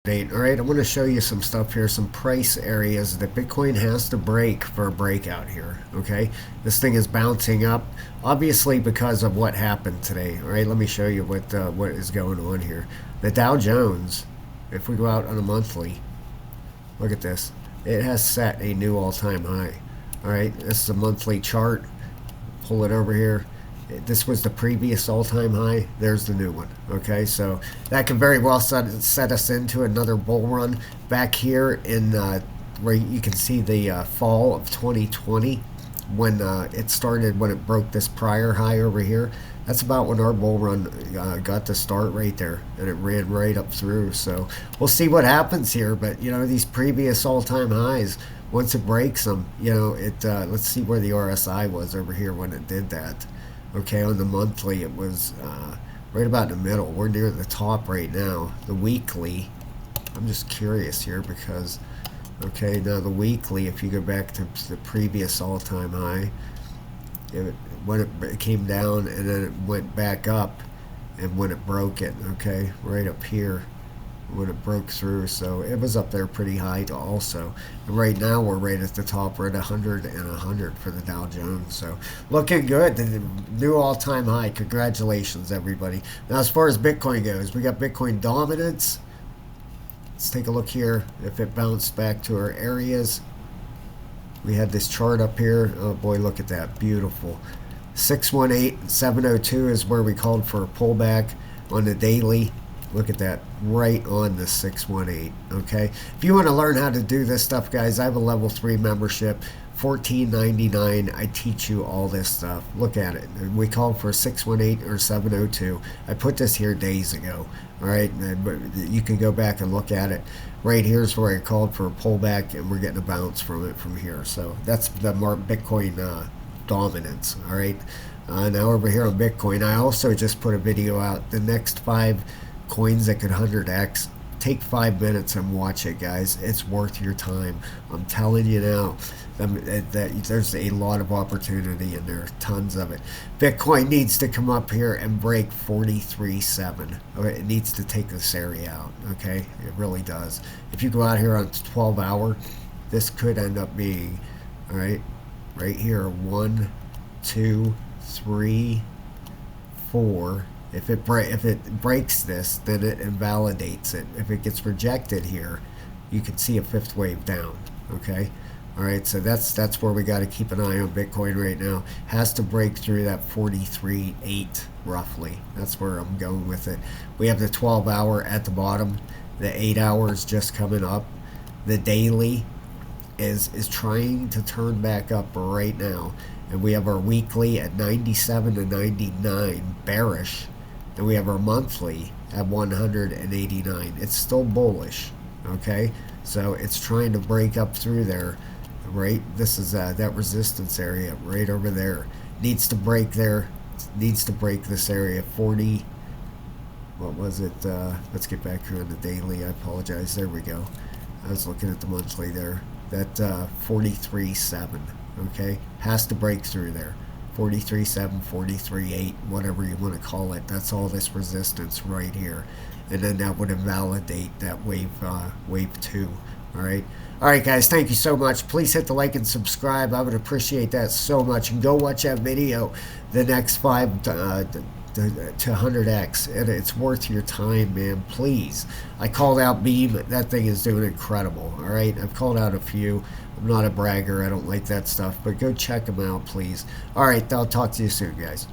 All right, I'm going to show you some stuff here, some price areas that Bitcoin has to break for a breakout here. Okay, this thing is bouncing up, obviously because of what happened today. All right, let me show you what is going on here. The Dow Jones, if we go out on a monthly, look at this. It has set a new all-time high. All right, this is a monthly chart. Pull it over here. This was the previous all-time high. There's the new one. Okay, so that could very well set us into another bull run back here in where you can see the fall of 2020 when it started, when it broke this prior high over here. That's about when our bull run got to start right there, and it ran right up through. So we'll see what happens here. But you know, these previous all-time highs, once it breaks them, you know, let's see where the RSI was over here when it did that. Okay, on the monthly, it was right about in the middle. We're near the top right now. The weekly, I'm just curious here because, okay, now the weekly, if you go back to the previous all-time high, when it came down and then it went back up, and when it broke it, okay, right up here, when it broke through, so it was up there pretty high also. And right now we're right at the top. We're at 100 and 100 for the Dow Jones, so looking good. The new all-time high. Congratulations, everybody. Now, as far as Bitcoin goes, we got Bitcoin dominance. Let's take a look here. If it bounced back to our areas, we had this chart up here. Oh boy, look at that, beautiful. 618 702 is where we called for a pullback on the daily. Look at that, right on the 618, okay? If you want to learn how to do this stuff, guys, I have a level 3 membership, $14.99. I teach you all this stuff. Look at it. We called for 618 or 702. I put this here days ago, all right? You can go back and look at it. Right here's where I called for a pullback, and we're getting a bounce from it from here. So that's the Bitcoin dominance, all right? Now over here on Bitcoin, I also just put a video out. The next 5 coins that could 100x. Take 5 minutes and watch it, guys. It's worth your time. I'm telling you now that there's a lot of opportunity in there, tons of it. Bitcoin needs to come up here and break 43.7. Okay, it needs to take this area out. Okay, it really does. If you go out here on 12-hour, this could end up being, all right, right here, 1, 2, 3, 4. If it breaks this, then it invalidates it. If it gets rejected here, you can see a 5th wave down. Okay, all right. So that's where we got to keep an eye on Bitcoin right now. Has to break through that 43.8 roughly. That's where I'm going with it. We have the 12-hour at the bottom. The 8 hours just coming up. The daily is trying to turn back up right now, and we have our weekly at 97 to 99 bearish. And we have our monthly at 189. It's still bullish, okay? So it's trying to break up through there, right? This is that resistance area right over there. Needs to break there. Needs to break this area. 40. What was it? Let's get back here on the daily. I apologize. There we go. I was looking at the monthly there. That 43.7. Okay, has to break through there. 43.7, 43.8, whatever you want to call it. That's all this resistance right here, and then that would invalidate that wave 2. All right, guys. Thank you so much. Please hit the like and subscribe. I would appreciate that so much. And go watch that video, the next 5 to 100x, and it's worth your time, man. Please. I called out Beam. That thing is doing incredible. All right, I've called out a few. I'm not a bragger. I don't like that stuff, but go check them out, please. All right, I'll talk to you soon, guys.